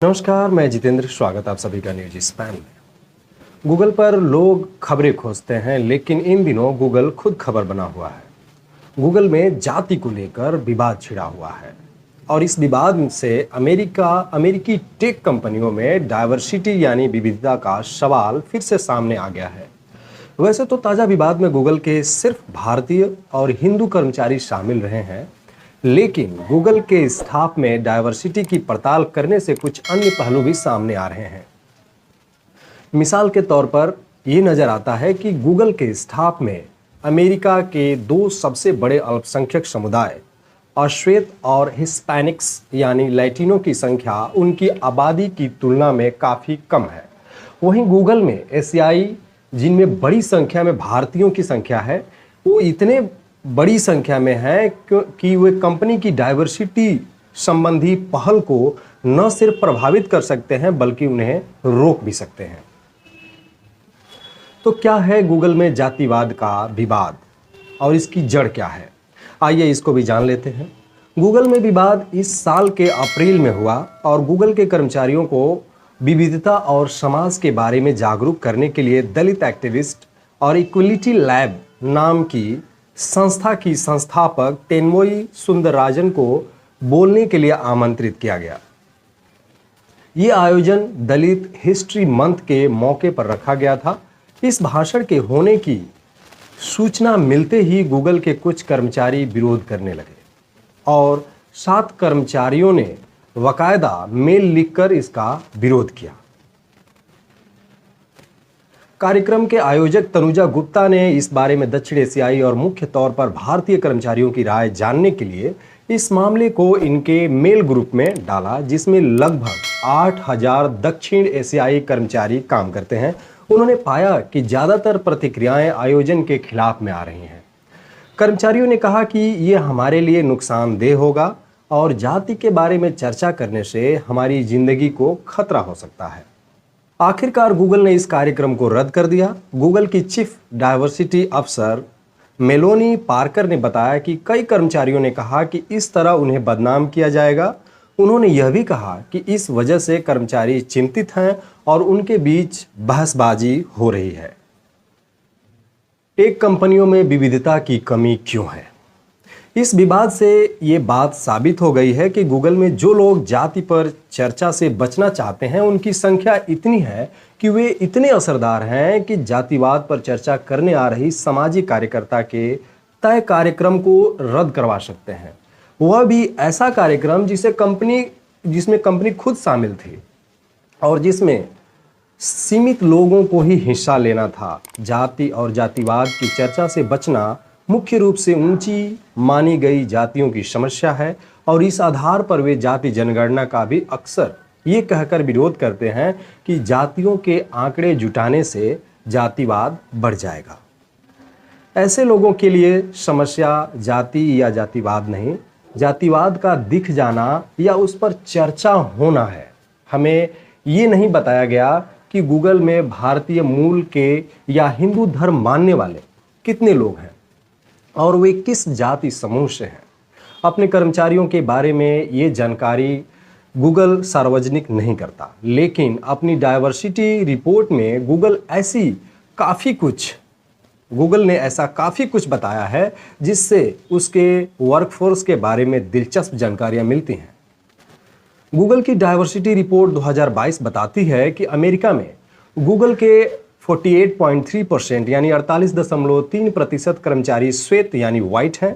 नमस्कार, मैं जितेंद्र। स्वागत आप सभी का न्यूज स्पैन में। गूगल पर लोग खबरें खोजते हैं, लेकिन इन दिनों गूगल खुद खबर बना हुआ है। गूगल में जाति को लेकर विवाद छिड़ा हुआ है और इस विवाद से अमेरिकी टेक कंपनियों में डाइवर्सिटी यानी विविधता का सवाल फिर से सामने आ गया है। वैसे तो ताज़ा विवाद में गूगल के सिर्फ भारतीय और हिंदू कर्मचारी शामिल रहे हैं, लेकिन गूगल के स्टाफ में डाइवर्सिटी की पड़ताल करने से कुछ अन्य पहलू भी सामने आ रहे हैं। मिसाल के तौर पर यह नजर आता है कि गूगल के स्टाफ में अमेरिका के दो सबसे बड़े अल्पसंख्यक समुदाय अश्वेत और हिस्पैनिक्स यानी लैटिनो की संख्या उनकी आबादी की तुलना में काफ़ी कम है। वहीं गूगल में एशियाई, जिनमें बड़ी संख्या में भारतीयों की संख्या है, वो इतने बड़ी संख्या में है कि वे कंपनी की डाइवर्सिटी संबंधी पहल को न सिर्फ प्रभावित कर सकते हैं बल्कि उन्हें रोक भी सकते हैं। तो क्या है गूगल में जातिवाद का विवाद और इसकी जड़ क्या है? आइए इसको भी जान लेते हैं। गूगल में विवाद इस साल के अप्रैल में हुआ और गूगल के कर्मचारियों को विविधता और समाज के बारे में जागरूक करने के लिए दलित एक्टिविस्ट और इक्वलिटी लैब नाम की संस्था की संस्थापक तेनमोई सुंदरराजन को बोलने के लिए आमंत्रित किया गया। ये आयोजन दलित हिस्ट्री मंथ के मौके पर रखा गया था। इस भाषण के होने की सूचना मिलते ही गूगल के कुछ कर्मचारी विरोध करने लगे और 7 कर्मचारियों ने बाकायदा मेल लिखकर इसका विरोध किया। कार्यक्रम के आयोजक तनुजा गुप्ता ने इस बारे में दक्षिण एशियाई और मुख्य तौर पर भारतीय कर्मचारियों की राय जानने के लिए इस मामले को इनके मेल ग्रुप में डाला, जिसमें लगभग 8000 दक्षिण एशियाई कर्मचारी काम करते हैं। उन्होंने पाया कि ज़्यादातर प्रतिक्रियाएं आयोजन के खिलाफ में आ रही हैं। कर्मचारियों ने कहा कि ये हमारे लिए नुकसानदेह होगा और जाति के बारे में चर्चा करने से हमारी जिंदगी को खतरा हो सकता है। आखिरकार गूगल ने इस कार्यक्रम को रद्द कर दिया। गूगल की चीफ डाइवर्सिटी अफसर मेलोनी पार्कर ने बताया कि कई कर्मचारियों ने कहा कि इस तरह उन्हें बदनाम किया जाएगा। उन्होंने यह भी कहा कि इस वजह से कर्मचारी चिंतित हैं और उनके बीच बहसबाजी हो रही है। टेक कंपनियों में विविधता की कमी क्यों है? इस विवाद से ये बात साबित हो गई है कि गूगल में जो लोग जाति पर चर्चा से बचना चाहते हैं उनकी संख्या इतनी है कि वे इतने असरदार हैं कि जातिवाद पर चर्चा करने आ रही सामाजिक कार्यकर्ता के तय कार्यक्रम को रद्द करवा सकते हैं। वह भी ऐसा कार्यक्रम जिसमें कंपनी खुद शामिल थी और जिसमें सीमित लोगों को ही हिस्सा लेना था। जाति और जातिवाद की चर्चा से बचना मुख्य रूप से ऊंची मानी गई जातियों की समस्या है और इस आधार पर वे जाति जनगणना का भी अक्सर ये कहकर विरोध करते हैं कि जातियों के आंकड़े जुटाने से जातिवाद बढ़ जाएगा। ऐसे लोगों के लिए समस्या जाति या जातिवाद नहीं, जातिवाद का दिख जाना या उस पर चर्चा होना है। हमें ये नहीं बताया गया कि गूगल में भारतीय मूल के या हिंदू धर्म मानने वाले कितने लोग हैं और वे किस जाति समूह से हैं। अपने कर्मचारियों के बारे में ये जानकारी गूगल सार्वजनिक नहीं करता, लेकिन अपनी डाइवर्सिटी रिपोर्ट में गूगल ने ऐसा काफ़ी कुछ बताया है जिससे उसके वर्कफोर्स के बारे में दिलचस्प जानकारियां मिलती हैं। गूगल की डाइवर्सिटी रिपोर्ट 2022 बताती है कि अमेरिका में गूगल के 48.3% यानी 48.3% कर्मचारी श्वेत यानी व्हाइट हैं।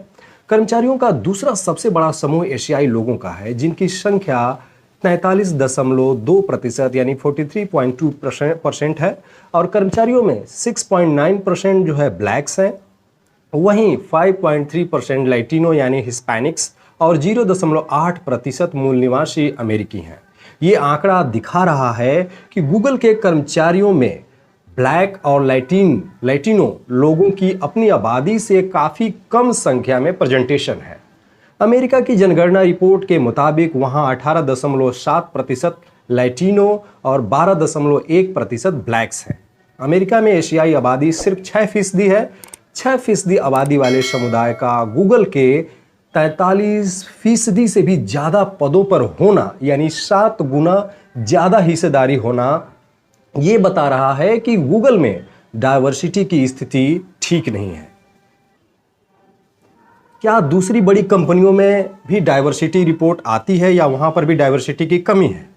कर्मचारियों का दूसरा सबसे बड़ा समूह एशियाई लोगों का है, जिनकी संख्या 43.2% यानी 43.2% है और कर्मचारियों में 6.9% जो है ब्लैक्स हैं। वहीं 5.3% लैटिनो यानी हिस्पैनिक्स और 0.8% मूल निवासी अमेरिकी हैं। ये आंकड़ा दिखा रहा है कि गूगल के कर्मचारियों में ब्लैक और लैटिनो लोगों की अपनी आबादी से काफ़ी कम संख्या में प्रेजेंटेशन है। अमेरिका की जनगणना रिपोर्ट के मुताबिक वहां 18.7% लैटिनो और 12.1% ब्लैक्स हैं। अमेरिका में एशियाई आबादी सिर्फ 6% है। 6% आबादी वाले समुदाय का गूगल के 43% से भी ज़्यादा पदों पर होना यानी 7 गुना ज़्यादा हिस्सेदारी होना ये बता रहा है कि गूगल में डायवर्सिटी की स्थिति ठीक नहीं है। क्या दूसरी बड़ी कंपनियों में भी डायवर्सिटी रिपोर्ट आती है या वहां पर भी डायवर्सिटी की कमी है?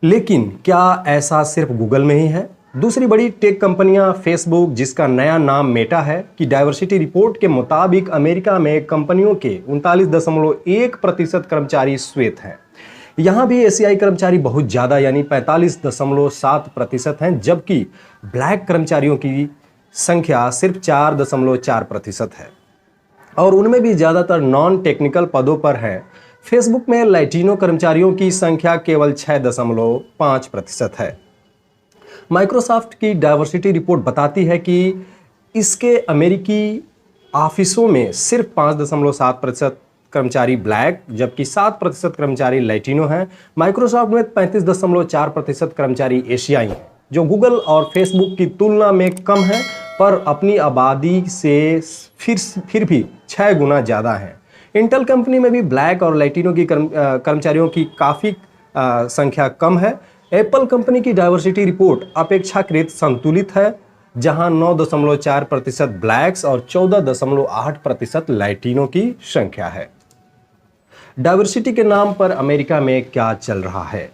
लेकिन क्या ऐसा सिर्फ गूगल में ही है? दूसरी बड़ी टेक कंपनियां फेसबुक, जिसका नया नाम मेटा है, कि डायवर्सिटी रिपोर्ट के मुताबिक अमेरिका में कंपनियों के 39.1% कर्मचारी श्वेत हैं। यहां भी एशियाई कर्मचारी बहुत ज्यादा यानी 45.7% हैं, जबकि ब्लैक कर्मचारियों की संख्या सिर्फ 4.4% है और उनमें भी ज्यादातर नॉन टेक्निकल पदों पर है। फेसबुक में लैटिनो कर्मचारियों की संख्या केवल 6.5% है। माइक्रोसॉफ्ट की डायवर्सिटी रिपोर्ट बताती है कि इसके अमेरिकी ऑफिसों में सिर्फ 5.7% कर्मचारी ब्लैक जबकि 7% कर्मचारी लैटिनो हैं। माइक्रोसॉफ्ट में 35.4% कर्मचारी एशियाई हैं, जो गूगल और फेसबुक की तुलना में कम है, पर अपनी आबादी से फिर भी 6 गुना ज़्यादा हैं। इंटेल कंपनी में भी ब्लैक और लैटिनो की कर्मचारियों की काफ़ी संख्या कम है। एप्पल कंपनी की डायवर्सिटी रिपोर्ट अपेक्षाकृत संतुलित है, जहां 9.4% ब्लैक्स और 14.8% लैटिनो की संख्या है। डायवर्सिटी के नाम पर अमेरिका में क्या चल रहा है?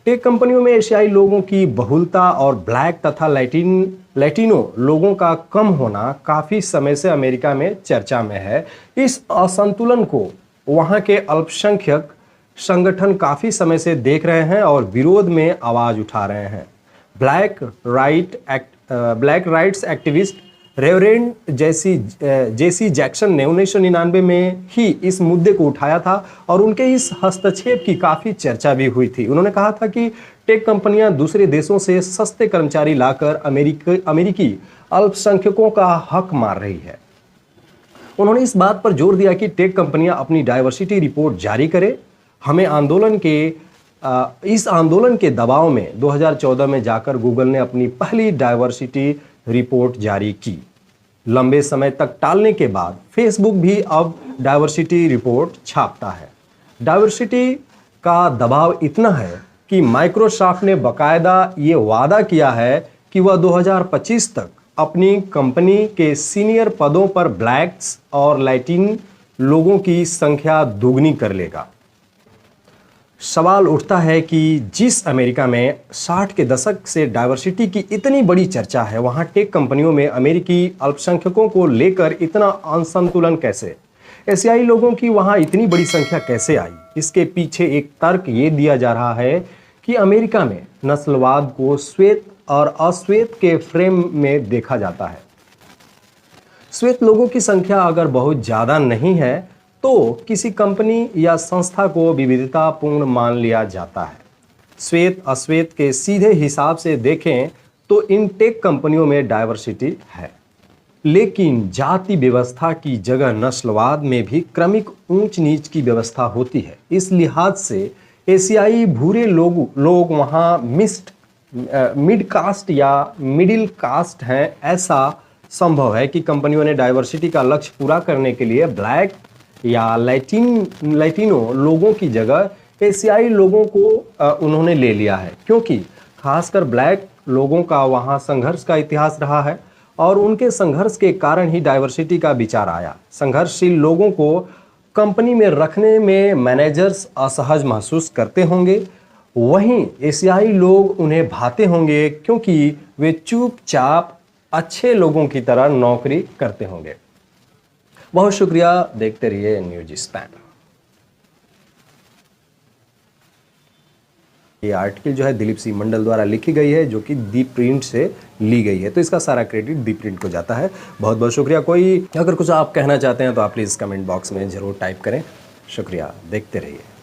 टेक कंपनियों में एशियाई लोगों की बहुलता और ब्लैक तथा लैटिनो लोगों का कम होना काफी समय से अमेरिका में चर्चा में है। इस असंतुलन को वहां के अल्पसंख्यक संगठन काफी समय से देख रहे हैं और विरोध में आवाज उठा रहे हैं। ब्लैक राइट्स एक्टिविस्ट रेवरेंड जेसी जैक्सन ने 1999 में ही इस मुद्दे को उठाया था और उनके इस हस्तक्षेप की काफ़ी चर्चा भी हुई थी। उन्होंने कहा था कि टेक कंपनियां दूसरे देशों से सस्ते कर्मचारी लाकर अमेरिकी अल्पसंख्यकों का हक मार रही है। उन्होंने इस बात पर जोर दिया कि टेक कंपनियां अपनी डायवर्सिटी रिपोर्ट जारी करें। हमें इस आंदोलन के दबाव में 2014 में जाकर गूगल ने अपनी पहली डायवर्सिटी रिपोर्ट जारी की। लंबे समय तक टालने के बाद फेसबुक भी अब डायवर्सिटी रिपोर्ट छापता है। डायवर्सिटी का दबाव इतना है कि माइक्रोसॉफ्ट ने बाकायदा ये वादा किया है कि वह 2025 तक अपनी कंपनी के सीनियर पदों पर ब्लैक्स और लैटिन लोगों की संख्या दोगुनी कर लेगा। सवाल उठता है कि जिस अमेरिका में 60 के दशक से डायवर्सिटी की इतनी बड़ी चर्चा है, वहां टेक कंपनियों में अमेरिकी अल्पसंख्यकों को लेकर इतना असंतुलन कैसे? एशियाई लोगों की वहां इतनी बड़ी संख्या कैसे आई? इसके पीछे एक तर्क ये दिया जा रहा है कि अमेरिका में नस्लवाद को श्वेत और अश्वेत के फ्रेम में देखा जाता है। श्वेत लोगों की संख्या अगर बहुत ज़्यादा नहीं है तो किसी कंपनी या संस्था को विविधतापूर्ण मान लिया जाता है। श्वेत अश्वेत के सीधे हिसाब से देखें तो इन टेक कंपनियों में डायवर्सिटी है, लेकिन जाति व्यवस्था की जगह नस्लवाद में भी क्रमिक ऊंच नीच की व्यवस्था होती है। इस लिहाज से एशियाई भूरे लोग वहाँ मिड कास्ट या मिडिल कास्ट हैं। ऐसा संभव है कि कंपनियों ने डायवर्सिटी का लक्ष्य पूरा करने के लिए ब्लैक या लैटिनो लोगों की जगह एशियाई लोगों को उन्होंने ले लिया है, क्योंकि खासकर ब्लैक लोगों का वहाँ संघर्ष का इतिहास रहा है और उनके संघर्ष के कारण ही डायवर्सिटी का विचार आया। संघर्षशील लोगों को कंपनी में रखने में मैनेजर्स असहज महसूस करते होंगे, वहीं एशियाई लोग उन्हें भाते होंगे क्योंकि वे चुपचाप अच्छे लोगों की तरह नौकरी करते होंगे। बहुत शुक्रिया, देखते रहिए न्यूज स्पैन। ये आर्टिकल जो है दिलीप सिंह मंडल द्वारा लिखी गई है, जो कि दी प्रिंट से ली गई है, तो इसका सारा क्रेडिट दी प्रिंट को जाता है। बहुत बहुत शुक्रिया। कोई अगर कुछ आप कहना चाहते हैं तो आप प्लीज़ कमेंट बॉक्स में ज़रूर टाइप करें। शुक्रिया, देखते रहिए।